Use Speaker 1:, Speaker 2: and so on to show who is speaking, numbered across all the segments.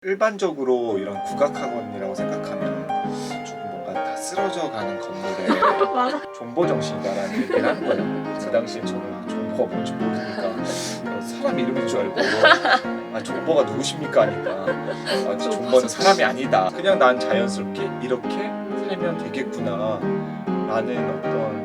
Speaker 1: 일반적으로 이런 국악학원이라고 생각하면 조금 뭔가 다 쓰러져 가는 건물에
Speaker 2: 맞아.
Speaker 1: 존버 정신이다라는 얘기를 하는 거예요. 그 당시에 저는 존버가 뭔지 모르니까 사람 이름인 줄 알고 존버가 누구십니까 하니까 존버는 사람이 아니다. 그냥 난 자연스럽게 이렇게 살면 되겠구나 라는 어떤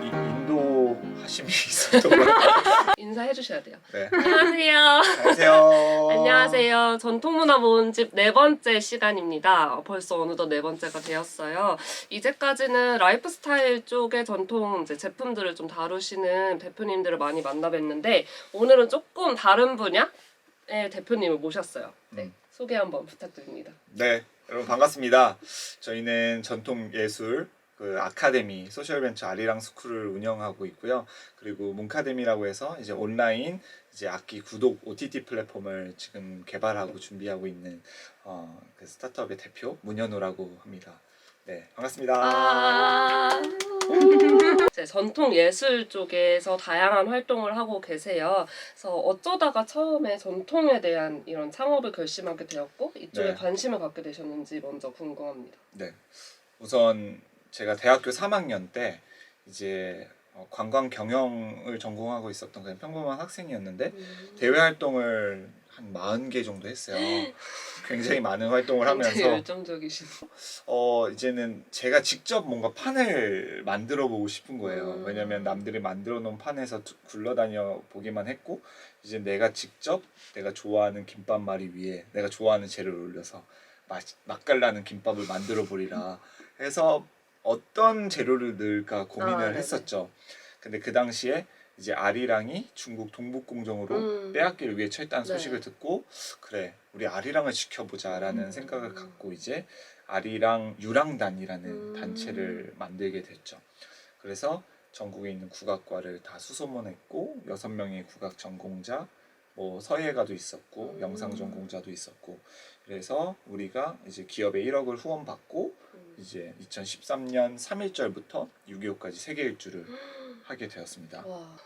Speaker 1: 인도하심이 있었던 것 같아요.
Speaker 2: 인사해 주셔야 돼요.
Speaker 1: 네.
Speaker 2: 안녕하세요.
Speaker 1: 안녕하세요.
Speaker 2: 안녕하세요. 전통문화 모음집 네 번째 시간입니다. 벌써 어느덧 네 번째가 되었어요. 이제까지는 라이프스타일 쪽의 전통 제품들을 좀 다루시는 대표님들을 많이 만나 뵀는데 오늘은 조금 다른 분야의 대표님을 모셨어요. 네, 소개 한번 부탁드립니다.
Speaker 1: 네, 여러분 반갑습니다. 저희는 전통예술 아카데미 소셜벤처 아리랑 스쿨을 운영하고 있고요. 그리고 문카데미라고 해서 이제 온라인 이제 악기 구독 OTT 플랫폼을 지금 개발하고 준비하고 있는 그 스타트업의 대표 문현우라고 합니다. 네, 반갑습니다.
Speaker 2: 이제 전통 예술 쪽에서 다양한 활동을 하고 계세요. 그래서 어쩌다가 처음에 전통에 대한 이런 창업을 결심하게 되었고 이쪽에
Speaker 1: 네.
Speaker 2: 관심을 갖게 되셨는지 먼저 궁금합니다.
Speaker 1: 네, 우선 제가 대학교 3학년 때 이제 관광 경영을 전공하고 있었던 그냥 평범한 학생이었는데 대외 활동을 한 40개 정도 했어요. 굉장히 많은 활동을
Speaker 2: 굉장히
Speaker 1: 하면서
Speaker 2: 열정적이신.
Speaker 1: 이제는 제가 직접 뭔가 판을 만들어 보고 싶은 거예요. 왜냐면 남들이 만들어 놓은 판에서 굴러다녀 보기만 했고 이제 내가 직접 내가 좋아하는 김밥말이 위에 내가 좋아하는 재료를 올려서 맛깔나는 김밥을 만들어 보리라 해서 어떤 재료를 넣을까 고민을
Speaker 2: 네네.
Speaker 1: 했었죠. 근데 그 당시에 이제 아리랑이 중국 동북공정으로 빼앗기를 위해 처했다는
Speaker 2: 네.
Speaker 1: 소식을 듣고 그래 우리 아리랑을 지켜보자라는 생각을 갖고 이제 아리랑 유랑단이라는 단체를 만들게 됐죠. 그래서 전국에 있는 국악과를 다 수소문했고 6명의 국악 전공자, 뭐 서예가도 있었고 영상 전공자도 있었고 그래서 우리가 이제 기업에 1억을 후원받고 이제 2013년 3일절부터 6.25까지 세계 일주를 하게 되었습니다.
Speaker 2: 와.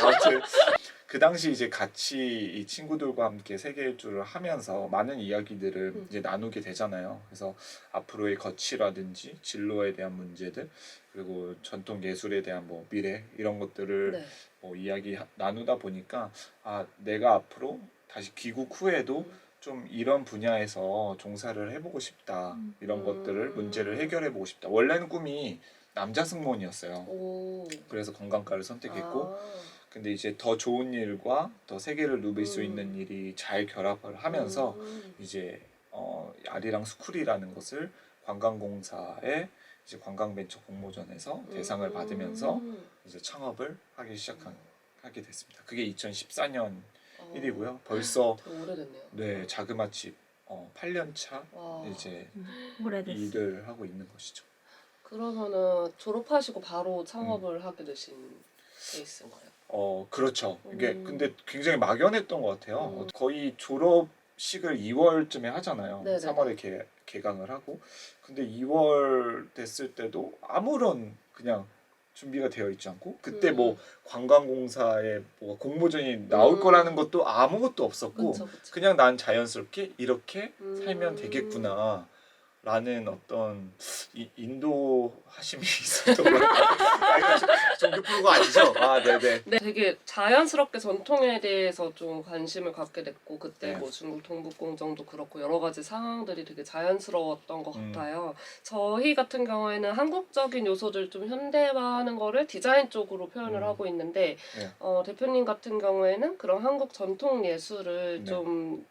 Speaker 1: 아무튼 그 당시 이제 같이 이 친구들과 함께 세계 일주를 하면서 많은 이야기들을 이제 나누게 되잖아요. 그래서 앞으로의 거취라든지 진로에 대한 문제들 그리고 전통 예술에 대한 뭐 미래 이런 것들을
Speaker 2: 네.
Speaker 1: 뭐 이야기 나누다 보니까 내가 앞으로 다시 귀국 후에도 좀 이런 분야에서 종사를 해보고 싶다. 이런 것들을 문제를 해결해보고 싶다. 원래는 꿈이 남자 승무원이었어요.
Speaker 2: 오.
Speaker 1: 그래서 관광과를 선택했고
Speaker 2: 아.
Speaker 1: 근데 이제 더 좋은 일과 더 세계를 누빌 수 있는 일이 잘 결합을 하면서 이제 아리랑 스쿨이라는 것을 관광공사의 이제 관광벤처 공모전에서 대상을 받으면서 이제 창업을 하게 됐습니다. 그게 2014년 일이고요. 벌써
Speaker 2: 되게 오래됐네요.
Speaker 1: 네 자그마치 8년 차
Speaker 2: 와.
Speaker 1: 이제
Speaker 3: 오래됐어.
Speaker 1: 일을 하고 있는 것이죠.
Speaker 2: 그러면은 졸업하시고 바로 창업을 하게 되신 케이스인가요?
Speaker 1: 그렇죠. 이게 근데 굉장히 막연했던 것 같아요. 거의 졸업식을 2월쯤에 하잖아요.
Speaker 2: 네네네.
Speaker 1: 3월에 개강을 하고 근데 2월 됐을 때도 아무런 그냥 준비가 되어 있지 않고 그때 뭐 관광공사에 뭐 공모전이 나올 거라는 것도 아무것도 없었고
Speaker 2: 그쵸.
Speaker 1: 그냥 난 자연스럽게 이렇게 살면 되겠구나 라는 어떤 인도하심이 있었던 것 같아요. 종교 프로가 아니죠? 네네.
Speaker 2: 네, 되게 자연스럽게 전통에 대해서 좀 관심을 갖게 됐고 그때
Speaker 1: 네.
Speaker 2: 뭐 중국 동북공정도 그렇고 여러 가지 상황들이 되게 자연스러웠던 것 같아요. 저희 같은 경우에는 한국적인 요소들 좀 현대화하는 거를 디자인 쪽으로 표현을 하고 있는데
Speaker 1: 네.
Speaker 2: 대표님 같은 경우에는 그런 한국 전통 예술을
Speaker 1: 네.
Speaker 2: 좀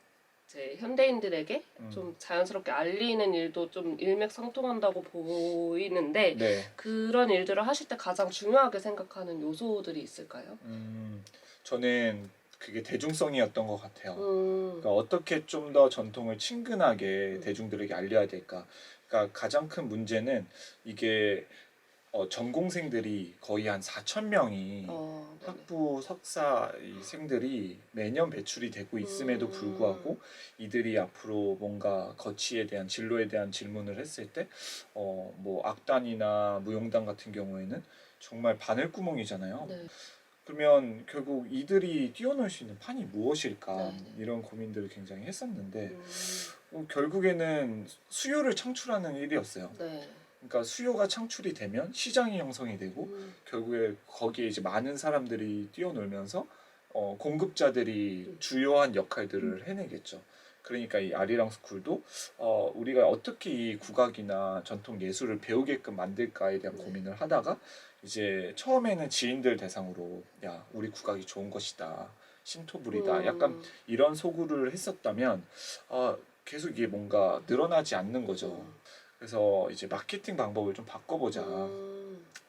Speaker 2: 이제 현대인들에게 좀 자연스럽게 알리는 일도 좀 일맥상통한다고 보이는데
Speaker 1: 네.
Speaker 2: 그런 일들을 하실 때 가장 중요하게 생각하는 요소들이 있을까요?
Speaker 1: 저는 그게 대중성이었던 것 같아요. 그러니까 어떻게 좀 더 전통을 친근하게 대중들에게 알려야 될까? 그러니까 가장 큰 문제는 이게 전공생들이 거의 한 4,000명이
Speaker 2: 네네.
Speaker 1: 학부 석사생들이 매년 배출이 되고 있음에도 불구하고 이들이 앞으로 뭔가 거치에 대한 진로에 대한 질문을 했을 때 뭐 악단이나 무용단 같은 경우에는 정말 바늘구멍이잖아요.
Speaker 2: 네.
Speaker 1: 그러면 결국 이들이 뛰어놀 수 있는 판이 무엇일까
Speaker 2: 네.
Speaker 1: 이런 고민들을 굉장히 했었는데
Speaker 2: 음,
Speaker 1: 결국에는 수요를 창출하는 일이었어요.
Speaker 2: 네.
Speaker 1: 그러니까 수요가 창출이 되면 시장이 형성이 되고 결국에 거기에 이제 많은 사람들이 뛰어놀면서 공급자들이 주요한 역할들을 해내겠죠. 그러니까 이 아리랑 스쿨도 우리가 어떻게 이 국악이나 전통 예술을 배우게끔 만들까에 대한
Speaker 2: 네.
Speaker 1: 고민을 하다가 이제 처음에는 지인들 대상으로 야 우리 국악이 좋은 것이다 신토부리다 약간 이런 소구를 했었다면 계속 이게 뭔가 늘어나지 않는 거죠. 그래서 이제 마케팅 방법을 좀 바꿔보자.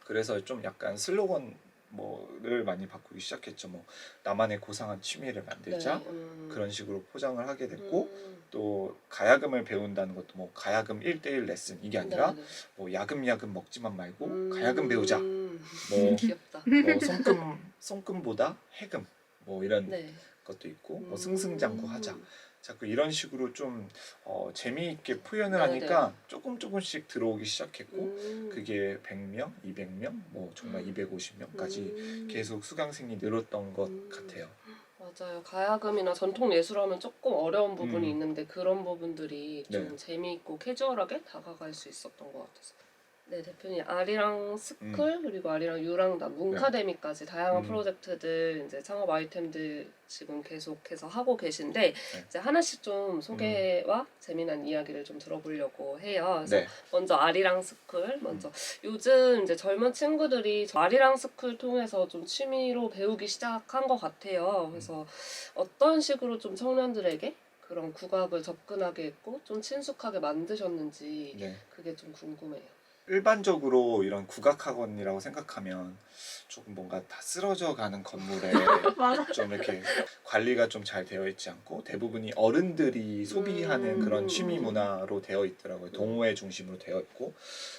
Speaker 1: 그래서 좀 약간 슬로건 뭐를 많이 바꾸기 시작했죠. 뭐 나만의 고상한 취미를 만들자 그런 식으로 포장을 하게 됐고 또 가야금을 배운다는 것도 뭐 가야금 1대1 레슨 이게 아니라
Speaker 2: 네.
Speaker 1: 뭐 야금야금 먹지만 말고 가야금 배우자. 뭐,
Speaker 2: 귀엽다.
Speaker 1: 뭐 손금보다 해금 뭐 이런
Speaker 2: 네.
Speaker 1: 것도 있고 뭐 승승장구 하자. 자꾸 이런 식으로 좀 재미있게 표현을
Speaker 2: 네네.
Speaker 1: 하니까 조금씩 들어오기 시작했고 그게 100명, 200명, 뭐 정말 250명까지 계속 수강생이 늘었던 것 같아요.
Speaker 2: 맞아요. 가야금이나 전통 예술하면 조금 어려운 부분이
Speaker 1: 음.
Speaker 2: 있는데 그런 부분들이 좀
Speaker 1: 네.
Speaker 2: 재미있고 캐주얼하게 다가갈 수 있었던 것 같아서. 네, 대표님 아리랑 스쿨 그리고 아리랑 유랑단 문카데미까지 다양한 프로젝트들 이제 창업 아이템들 지금 계속해서 하고 계신데 이제 하나씩 좀 소개와 재미난 이야기를 좀 들어보려고 해요. 그래서
Speaker 1: 네.
Speaker 2: 먼저 아리랑 스쿨 먼저 요즘 이제 젊은 친구들이 아리랑 스쿨 통해서 좀 취미로 배우기 시작한 것 같아요. 그래서 어떤 식으로 좀 청년들에게 그런 국악을 접근하게 했고 좀 친숙하게 만드셨는지
Speaker 1: 네.
Speaker 2: 그게 좀 궁금해요.
Speaker 1: 일반적으로 이런 국악학원이라고 생각하면 조금 뭔가 다 쓰러져 가는 건물에 좀 이렇게 관리가 좀 잘 되어 있지 않고 대부분이 어른들이 소비하는 그런 취미 문화로 되어 있더라고요. 동호회 중심으로 되어 있고.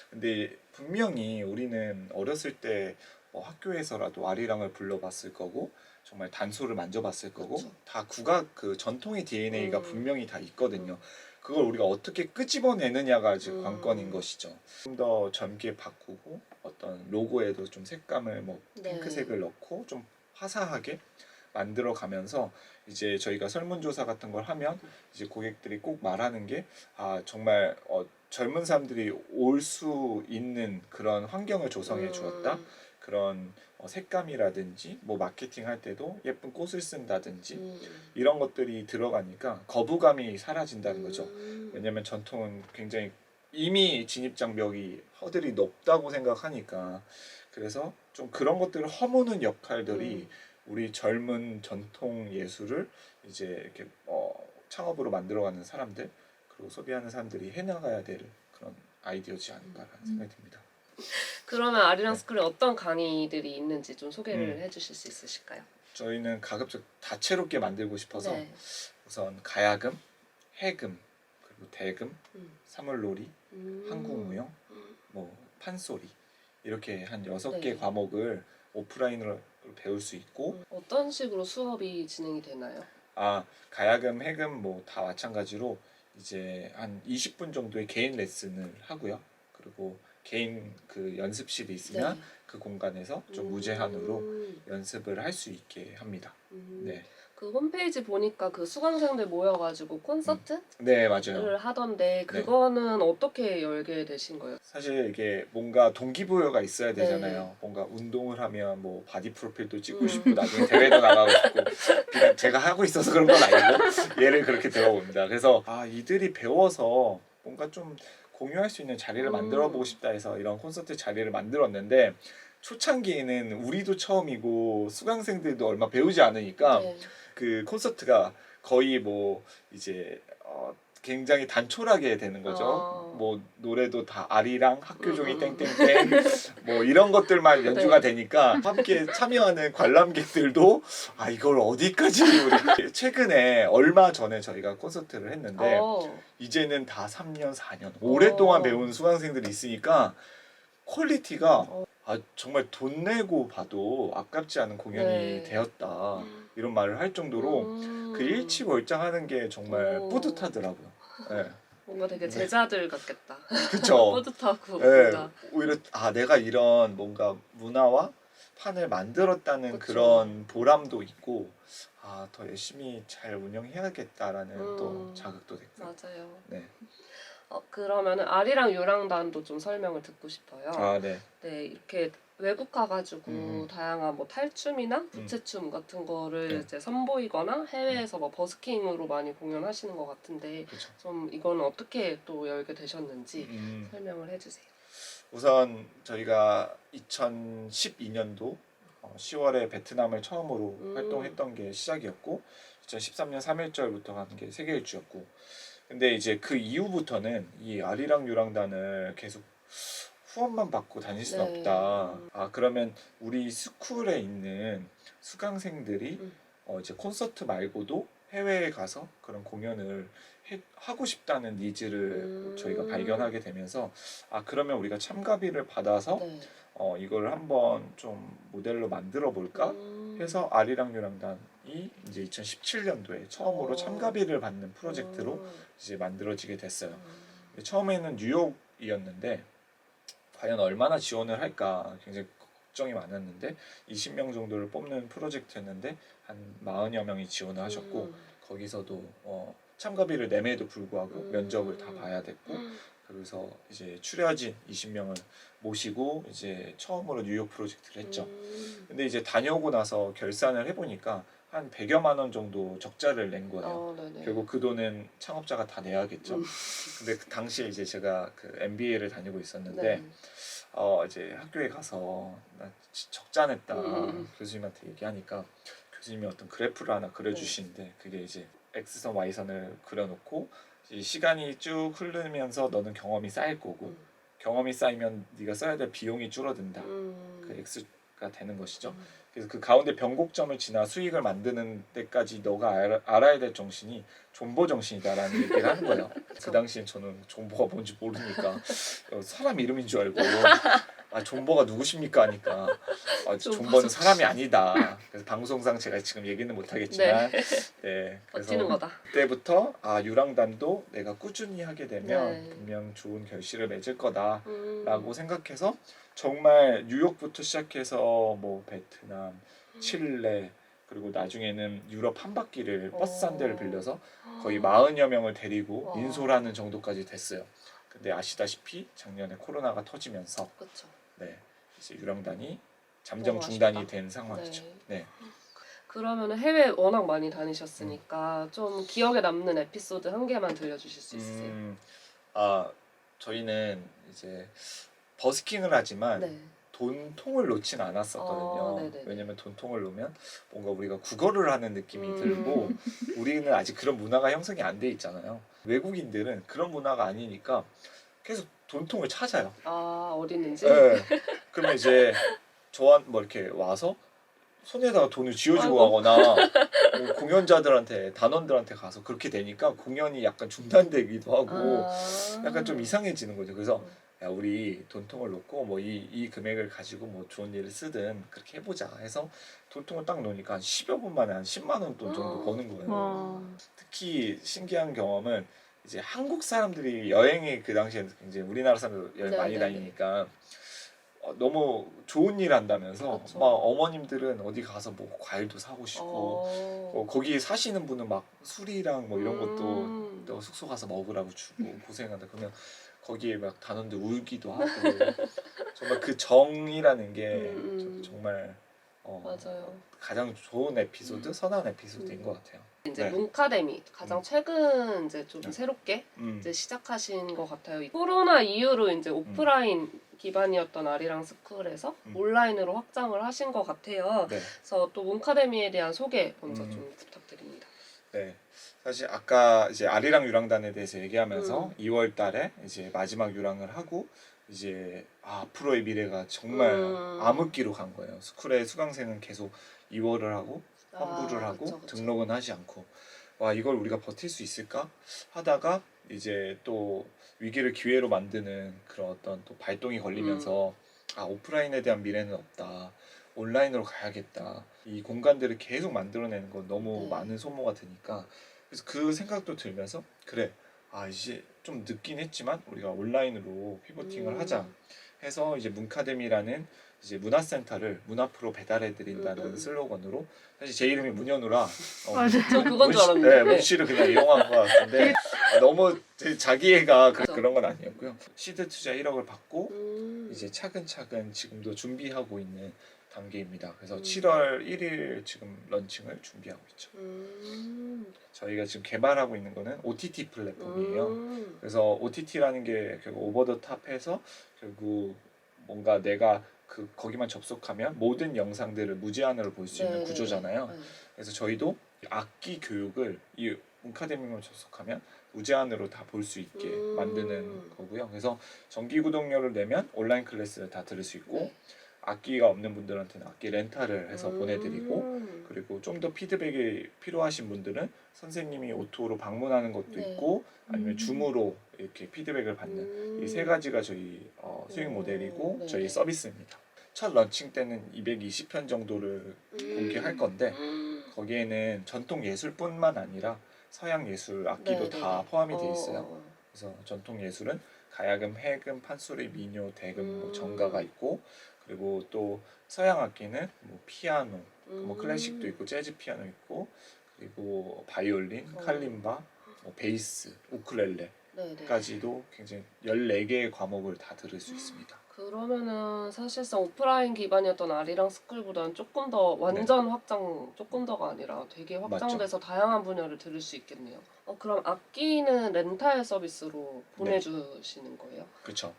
Speaker 1: 근데 분명히 우리는 어렸을 때 학교에서라도 아리랑을 불러봤을 거고 정말 단소를 만져봤을 거고
Speaker 2: 그쵸.
Speaker 1: 다 국악 그 전통의 DNA가 분명히 다 있거든요. 그걸 우리가 어떻게 끄집어내느냐가 아직 관건인 것이죠. 좀 더 젊게 바꾸고 어떤 로고에도 좀 색감을 뭐 핑크색을 넣고 좀 화사하게 만들어 가면서 이제 저희가 설문조사 같은 걸 하면 이제 고객들이 꼭 말하는 게 정말 젊은 사람들이 올 수 있는 그런 환경을 조성해 주었다. 그런 색감이라든지 뭐 마케팅 할 때도 예쁜 꽃을 쓴다든지 이런 것들이 들어가니까 거부감이 사라진다는 거죠. 왜냐면 전통은 굉장히 이미 진입장벽이 허들이 높다고 생각하니까 그래서 좀 그런 것들을 허무는 역할들이 우리 젊은 전통 예술을 이제 이렇게 창업으로 만들어가는 사람들 그리고 소비하는 사람들이 해나가야 될 그런 아이디어지 않을까라는 생각이 듭니다.
Speaker 2: 그러면 아리랑 스쿨에 어떤 강의들이 있는지 좀 소개를
Speaker 1: 음.
Speaker 2: 해주실 수 있으실까요?
Speaker 1: 저희는 가급적 다채롭게 만들고 싶어서
Speaker 2: 네.
Speaker 1: 우선 가야금, 해금, 그리고 대금, 사물놀이, 한국무용, 뭐 판소리 이렇게 한 6개
Speaker 2: 네.
Speaker 1: 과목을 오프라인으로 배울 수 있고
Speaker 2: 어떤 식으로 수업이 진행이 되나요?
Speaker 1: 가야금, 해금 뭐 다 마찬가지로 이제 한 20분 정도의 개인 레슨을 하고요. 그리고 개인 그 연습실이 있으면 그 공간에서 좀 무제한으로 연습을 할 수 있게 합니다. 네.
Speaker 2: 그 홈페이지 보니까 그 수강생들 모여가지고 콘서트를
Speaker 1: 네, 맞아요.
Speaker 2: 하던데 그거는 어떻게 열게 되신 거예요?
Speaker 1: 사실 이게 뭔가 동기부여가 있어야 되잖아요. 뭔가 운동을 하면 뭐 바디 프로필도 찍고 싶고 나중에 대회도 나가고 싶고 그냥 제가 하고 있어서 그런 건 아니고 예를 그렇게 들어봅니다. 그래서 이들이 배워서 뭔가 좀 공유할 수 있는 자리를 만들어 보고 싶다 해서 이런 콘서트 자리를 만들었는데 초창기에는 우리도 처음이고 수강생들도 얼마 배우지 않으니까 그 콘서트가 거의 뭐 이제 굉장히 단촐하게 되는 거죠. 뭐 노래도 다 아리랑 학교종이 땡땡땡 뭐 이런 것들만 연주가 되니까 함께 참여하는 관람객들도 이걸 어디까지 우리 최근에 얼마 전에 저희가 콘서트를 했는데 이제는 다 3년 4년 오랫동안 배운 수강생들이 있으니까 퀄리티가 정말 돈 내고 봐도 아깝지 않은 공연이 되었다 이런 말을 할 정도로 그 일취월장하는 게 정말 뿌듯하더라고요. 네.
Speaker 2: 뭔가 되게 제자들 같겠다.
Speaker 1: 그쵸.
Speaker 2: 뿌듯하고
Speaker 1: 네. 오히려 내가 이런 뭔가 문화와 판을 만들었다는
Speaker 2: 그쵸.
Speaker 1: 그런 보람도 있고 아, 더 열심히 잘 운영해야겠다라는 또 자극도 됐고요.
Speaker 2: 맞아요.
Speaker 1: 네.
Speaker 2: 그러면은 아리랑 유랑단도 좀 설명을 듣고 싶어요.
Speaker 1: 아, 네.
Speaker 2: 네, 이렇게 외국 가가지고 다양한 뭐 탈춤이나 부채춤 같은 거를
Speaker 1: 네.
Speaker 2: 이제 선보이거나 해외에서 뭐 버스킹으로 많이 공연하시는 것 같은데
Speaker 1: 그렇죠.
Speaker 2: 좀 이거는 어떻게 또 열게 되셨는지
Speaker 1: 음.
Speaker 2: 설명을 해주세요.
Speaker 1: 우선 저희가 2012년도 10월에 베트남을 처음으로 활동했던 게 시작이었고 2013년 3일절부터 하는 게 세계일주였고 근데 이제 그 이후부터는 이 아리랑 유랑단을 계속 후원만 받고 다닐 수는
Speaker 2: 네.
Speaker 1: 없다. 아, 그러면 우리 스쿨에 있는 수강생들이 이제 콘서트 말고도 해외에 가서 그런 공연을 하고 싶다는 니즈를 저희가 발견하게 되면서 아, 그러면 우리가 참가비를 받아서
Speaker 2: 네.
Speaker 1: 이걸 한번 좀 모델로 만들어 볼까 해서 아리랑 유랑단이 이제 2017년도에 처음으로 참가비를 받는 프로젝트로 이제 만들어지게 됐어요. 처음에는 뉴욕이었는데 과연 얼마나 지원을 할까 굉장히 걱정이 많았는데 20명 정도를 뽑는 프로젝트였는데 한 40여 명이 지원을 하셨고 거기서도 참가비를 내매에도 불구하고 면접을 다 봐야 됐고 그래서 이제 추려진 20명을 모시고 이제 처음으로 뉴욕 프로젝트를 했죠. 근데 이제 다녀오고 나서 결산을 해보니까 한 100여만 원 정도 적자를 낸 거예요. 결국 그 돈은 창업자가 다 내야겠죠. 근데 그 당시에 이제 제가 그 MBA를 다니고 있었는데 이제 학교에 가서 나 적자 냈다 교수님한테 얘기하니까 교수님이 어떤 그래프를 하나 그려주시는데 그게 이제 X선 Y선을 그려놓고 이제 시간이 쭉 흐르면서 너는 경험이 쌓일 거고 경험이 쌓이면 네가 써야 될 비용이 줄어든다. 그 X가 되는 것이죠. 그래서 그 가운데 변곡점을 지나 수익을 만드는 데까지 너가 알아야 될 정신이 존버 정신이다라는 얘기를 하는 거예요. 그 당시엔 저는 존버가 뭔지 모르니까 사람 이름인 줄 알고 아, 존버가 누구십니까 하니까 아, 존버는 사람이 아니다. 그래서 방송상 제가 지금 얘기는 못하겠지만 네, 그래서
Speaker 2: 버티는 거다.
Speaker 1: 그때부터 아, 유랑단도 내가 꾸준히 하게 되면
Speaker 2: 네.
Speaker 1: 분명 좋은 결실을 맺을 거다라고 생각해서 정말 뉴욕부터 시작해서 뭐 베트남, 칠레 그리고 나중에는 유럽 한 바퀴를 버스 한 대를 빌려서 거의 40여 명을 데리고 인솔하는 정도까지 됐어요. 근데 아시다시피 작년에 코로나가 터지면서
Speaker 2: 그렇죠.
Speaker 1: 네, 이제 유랑단이 잠정
Speaker 2: 너무
Speaker 1: 중단이
Speaker 2: 아쉽다.
Speaker 1: 된 상황이죠. 네.
Speaker 2: 그러면 해외 워낙 많이 다니셨으니까 좀 기억에 남는 에피소드 한 개만 들려주실 수 있으세요?
Speaker 1: 아, 저희는 이제 버스킹을 하지만
Speaker 2: 네.
Speaker 1: 돈통을 놓진 않았었거든요.
Speaker 2: 네네네.
Speaker 1: 왜냐면 돈통을 놓으면 뭔가 우리가 국어를 하는 느낌이 들고 우리는 아직 그런 문화가 형성이 안 돼 있잖아요. 외국인들은 그런 문화가 아니니까 계속 돈통을 찾아요.
Speaker 2: 아, 어디 있는지?
Speaker 1: 네. 그러면 이제 저한 뭐 이렇게 와서 손에다가 돈을 쥐어주고
Speaker 2: 아이고.
Speaker 1: 가거나 뭐 공연자들한테 단원들한테 가서 그렇게 되니까 공연이 약간 중단되기도 하고 약간 좀 이상해지는 거죠. 그래서 야, 우리 돈통을 놓고 뭐 이 금액을 가지고 뭐 좋은 일을 쓰든 그렇게 해보자 해서 돈통을 딱 놓으니까 한 10여 분 만에 한 10만 원 돈 정도 버는 거예요. 특히 신기한 경험은 이제 한국 사람들이 여행이 그 당시에는 굉장히 우리나라 사람들 여행 많이
Speaker 2: 네네네.
Speaker 1: 다니니까 너무 좋은 일 한다면서
Speaker 2: 그쵸.
Speaker 1: 막 어머님들은 어디 가서 뭐 과일도 사고 싶고 거기 사시는 분은 막 술이랑 뭐 이런 것도 또 숙소 가서 먹으라고 주고 고생한다 그러면 거기에 막 단원들 울기도 하고 정말 그 정이라는 게 저도 정말
Speaker 2: 맞아요.
Speaker 1: 가장 좋은 에피소드, 선한 에피소드인 것 같아요.
Speaker 2: 이제
Speaker 1: 네.
Speaker 2: 문카데미 가장 최근 이제 좀 새롭게
Speaker 1: 음.
Speaker 2: 이제 시작하신 것 같아요. 코로나 이후로 이제 오프라인 기반이었던 아리랑 스쿨에서 온라인으로 확장을 하신 것 같아요.
Speaker 1: 네.
Speaker 2: 그래서 또 문카데미에 대한 소개 먼저 좀 부탁드립니다.
Speaker 1: 네. 사실 아까 이제 아리랑 유랑단에 대해서 얘기하면서 2월 달에 이제 마지막 유랑을 하고 이제 앞으로의 미래가 정말 암흑기로 간 거예요. 스쿨의 수강생은 계속 2월을 하고 환불을 하고
Speaker 2: 그쵸, 그쵸.
Speaker 1: 등록은 하지 않고 와 이걸 우리가 버틸 수 있을까 하다가 이제 또 위기를 기회로 만드는 그런 어떤 또 발동이 걸리면서 오프라인에 대한 미래는 없다. 온라인으로 가야겠다. 이 공간들을 계속 만들어내는 건 너무 많은 소모가 되니까 그래서 그 생각도 들면서 그래 이제 좀 늦긴 했지만 우리가 온라인으로 피보팅을 하자. 해서 이제 문카데미라는 이제 문화센터를 문 앞으로 배달해 드린다는 슬로건으로 사실 제 이름이 문현우라
Speaker 2: 전 그건 줄 알았는데.
Speaker 1: 네, 문씨를 그냥 이용한 것 같은데 너무 자기애가
Speaker 2: 맞아.
Speaker 1: 그런 건 아니었고요. 시드 투자 1억을 받고
Speaker 2: 음.
Speaker 1: 이제 차근차근 지금도 준비하고 있는 단계입니다. 그래서
Speaker 2: 음.
Speaker 1: 7월 1일 지금 런칭을 준비하고 있죠. 저희가 지금 개발하고 있는 거는 OTT 플랫폼이에요. 그래서 OTT라는 게 결국 오버 더 탑해서 결국 뭔가 내가 거기만 접속하면 모든 영상들을 무제한으로 볼 수 있는
Speaker 2: 네네네.
Speaker 1: 구조잖아요.
Speaker 2: 네.
Speaker 1: 그래서 저희도 악기 교육을 이 문카데미만 접속하면 무제한으로 다 볼 수 있게 만드는 거고요. 그래서 정기 구독료를 내면 온라인 클래스를 다 들을 수 있고
Speaker 2: 네.
Speaker 1: 악기가 없는 분들한테는 악기 렌탈을 해서 보내드리고 그리고 좀 더 피드백이 필요하신 분들은 선생님이 오토로 방문하는 것도
Speaker 2: 네.
Speaker 1: 있고 아니면 줌으로 이렇게 피드백을 받는 이 세 가지가 저희 수익 모델이고
Speaker 2: 네네.
Speaker 1: 저희 서비스입니다. 첫 런칭 때는 220편 정도를 공개할 건데 거기에는 전통 예술뿐만 아니라 서양 예술 악기도
Speaker 2: 네네.
Speaker 1: 다 포함이 돼 있어요. 그래서 전통 예술은 가야금, 해금, 판소리, 민요, 대금, 뭐 정가가 있고 그리고 또 서양 악기는 뭐 피아노, 뭐 클래식도 있고 재즈 피아노 있고 그리고 바이올린, 칼림바, 뭐 베이스, 우쿨렐레까지도 굉장히 14개의 과목을 다 들을 수 있습니다.
Speaker 2: 그러면은 사실상 오프라인 기반이었던 아리랑 스쿨보다는 조금 더 완전 확장, 조금 더가 아니라 되게 확장돼서 다양한 분야를 들을 수 있겠네요. 그럼 악기는 렌탈 서비스로 보내주시는 거예요?
Speaker 1: 그렇죠.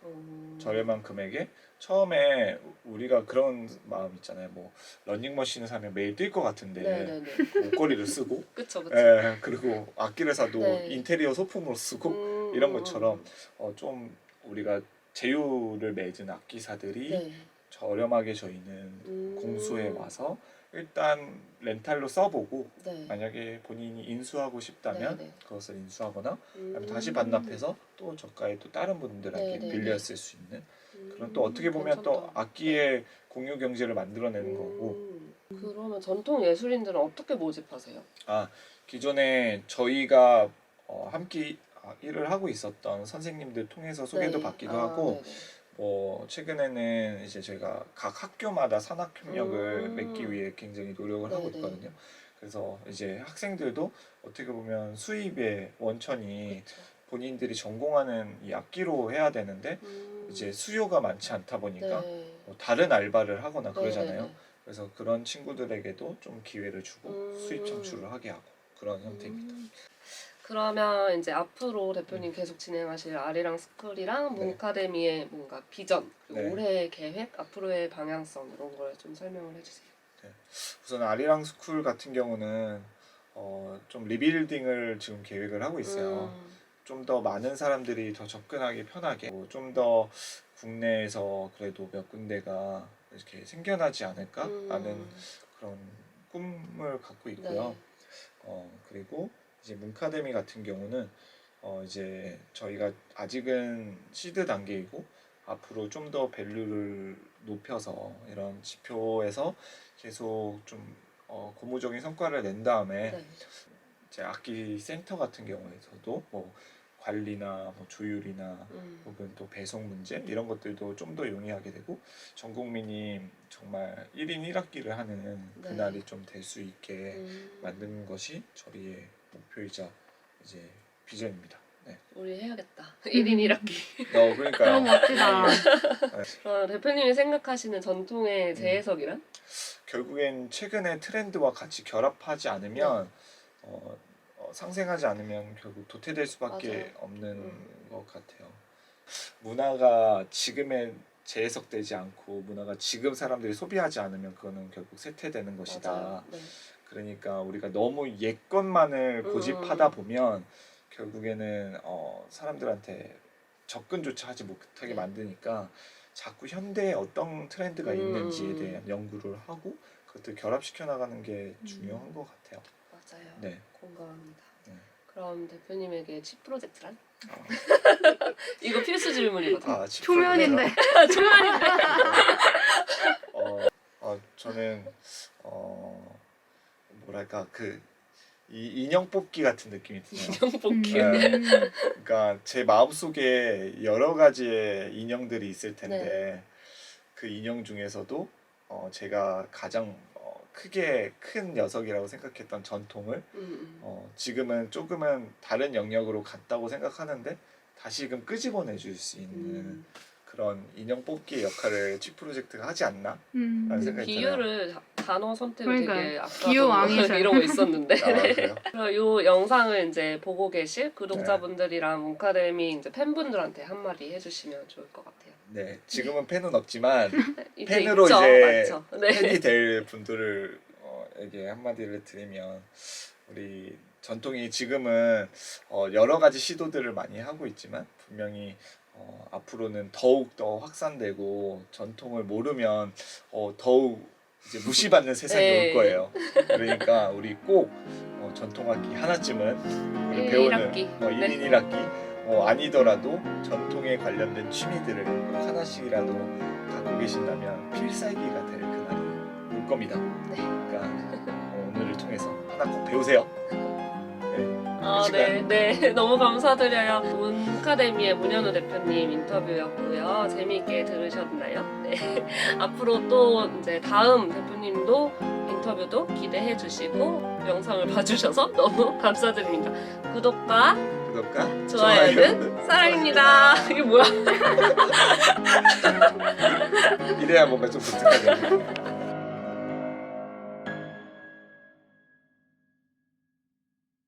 Speaker 1: 저렴한 금액에 처음에 우리가 그런 마음 있잖아요. 뭐 러닝머신을 사면 매일 뛸 것 같은데
Speaker 2: 네네네.
Speaker 1: 목걸이를 쓰고
Speaker 2: 그쵸.
Speaker 1: 그리고 악기를 사도
Speaker 2: 네.
Speaker 1: 인테리어 소품으로 쓰고 이런 것처럼 좀 우리가 제휴를 맺은 악기사들이
Speaker 2: 네.
Speaker 1: 저렴하게 저희는 공수해 와서 일단 렌탈로 써보고
Speaker 2: 네.
Speaker 1: 만약에 본인이 인수하고 싶다면
Speaker 2: 네네.
Speaker 1: 그것을 인수하거나 아니면 다시 반납해서 또 저가에 또 다른 분들에게
Speaker 2: 네네네.
Speaker 1: 빌려 쓸 수 있는 그런 또 어떻게 보면 또
Speaker 2: 괜찮다.
Speaker 1: 악기의 공유 경제를 만들어내는 거고
Speaker 2: 그러면 전통 예술인들은 어떻게 모집하세요?
Speaker 1: 기존에 저희가 함께 일을 하고 있었던 선생님들 통해서 소개도
Speaker 2: 네.
Speaker 1: 받기도 하고
Speaker 2: 네네.
Speaker 1: 뭐 최근에는 이제 저희가 각 학교마다 산학협력을 맺기 위해 굉장히 노력을 하고
Speaker 2: 네네.
Speaker 1: 있거든요. 그래서 이제 학생들도 어떻게 보면 수입의 원천이
Speaker 2: 그쵸.
Speaker 1: 본인들이 전공하는 이 악기로 해야 되는데 이제 수요가 많지 않다 보니까
Speaker 2: 네.
Speaker 1: 뭐 다른 알바를 하거나 그러잖아요.
Speaker 2: 네네네.
Speaker 1: 그래서 그런 친구들에게도 좀 기회를 주고 수입 창출을 하게 하고 그런 형태입니다.
Speaker 2: 그러면 이제 앞으로 대표님 계속 진행하실 아리랑 스쿨이랑
Speaker 1: 네.
Speaker 2: 문카데미의 뭔가 비전, 그리고
Speaker 1: 네.
Speaker 2: 올해의 계획, 앞으로의 방향성 이런 걸 좀 설명을 해주세요.
Speaker 1: 우선 아리랑 스쿨 같은 경우는 좀 리빌딩을 지금 계획을 하고 있어요. 좀 더 많은 사람들이 더 접근하기 편하게 좀 더 국내에서 그래도 몇 군데가 이렇게 생겨나지 않을까라는 그런 꿈을 갖고 있고요. 그리고 이제 문카데미 같은 경우는 이제 저희가 아직은 시드 단계이고 앞으로 좀 더 밸류를 높여서 이런 지표에서 계속 좀 고무적인 성과를 낸 다음에
Speaker 2: 네.
Speaker 1: 이제 악기 센터 같은 경우에서도 뭐 관리나 뭐 조율이나 혹은 또 배송 문제 이런 것들도 좀 더 용이하게 되고 전 국민이 정말 1인 1악기를 하는
Speaker 2: 네.
Speaker 1: 그날이 좀 될 수 있게 만드는 것이 저희의 목표이자 이제 비전입니다. 네.
Speaker 2: 우리 해야겠다. 1인 1악기.
Speaker 1: 그러니까요.
Speaker 3: 너무 멋지다.
Speaker 2: 그럼 대표님이 생각하시는 전통의 재해석이란?
Speaker 1: 결국엔 최근의 트렌드와 같이 결합하지 않으면 상생하지 않으면 결국 도태될 수밖에
Speaker 2: 맞아요.
Speaker 1: 없는 것 같아요. 문화가 지금에 재해석되지 않고 문화가 지금 사람들이 소비하지 않으면 그거는 결국 쇠퇴되는 것이다.
Speaker 2: 맞아요. 네.
Speaker 1: 그러니까 우리가 너무 옛 것만을 고집하다 보면 결국에는 사람들한테 접근조차 하지 못하게
Speaker 2: 네.
Speaker 1: 만드니까 자꾸 현대에 어떤 트렌드가 있는지에 대한 연구를 하고 그것들 결합시켜 나가는 게 중요한 것 같아요.
Speaker 2: 맞아요.
Speaker 1: 네.
Speaker 2: 공감합니다.
Speaker 1: 네.
Speaker 2: 그럼 대표님에게 칩 프로젝트란? 이거 필수 질문이거든요.
Speaker 3: 초면인데.
Speaker 2: 초면인데.
Speaker 1: 저는 뭐랄까 이 인형 뽑기 같은 느낌이 드네요.
Speaker 2: 인형 뽑기.
Speaker 1: 네. 그러니까 제 마음속에 여러 가지의 인형들이 있을 텐데 그 인형 중에서도 제가 가장 크게 큰 녀석이라고 생각했던 전통을 지금은 조금은 다른 영역으로 갔다고 생각하는데 다시금 끄집어내 줄 수 있는 그런 인형 뽑기의 역할을 치 프로젝트가 하지 않나 라는 생각이
Speaker 2: 비유를 단어 선택을
Speaker 3: 그러니까,
Speaker 2: 되게
Speaker 3: 비유
Speaker 2: 아까도
Speaker 3: 왕이셔요.
Speaker 2: 이러고 있었는데
Speaker 1: 들어요.
Speaker 2: 이 영상을 이제 보고 계실 구독자분들이랑 몽카데미 이제 팬분들한테 한마디 해주시면 좋을 것 같아요.
Speaker 1: 네, 지금은 팬은 없지만
Speaker 2: 이제
Speaker 1: 팬으로
Speaker 2: 있죠.
Speaker 1: 이제
Speaker 2: 맞죠? 네.
Speaker 1: 팬이 될 분들을 에게 한마디를 드리면 우리 전통이 지금은 여러 가지 시도들을 많이 하고 있지만 분명히 앞으로는 더욱 더 확산되고 전통을 모르면 더욱 이제 무시받는 세상이
Speaker 2: 네.
Speaker 1: 올 거예요. 그러니까 우리 꼭 전통악기 하나쯤은 우리
Speaker 2: 1,
Speaker 1: 배우는
Speaker 2: 1학기.
Speaker 1: 1인 1학기 아니더라도 전통에 관련된 취미들을 꼭 하나씩이라도 갖고 계신다면 필살기가 될 그날이 올 겁니다.
Speaker 2: 네.
Speaker 1: 그러니까 오늘을 통해서 하나 꼭 배우세요.
Speaker 2: 네, 너무 감사드려요. 몬카데미의 문현우 대표님 인터뷰였고요. 재미있게 들으셨나요? 네. 앞으로 또 이제 다음 대표님도 인터뷰도 기대해 주시고 영상을 봐주셔서 너무 감사드립니다. 구독과 좋아요는 사랑입니다. 이게 뭐야?
Speaker 1: 이래야 뭔가 좀 독특하죠.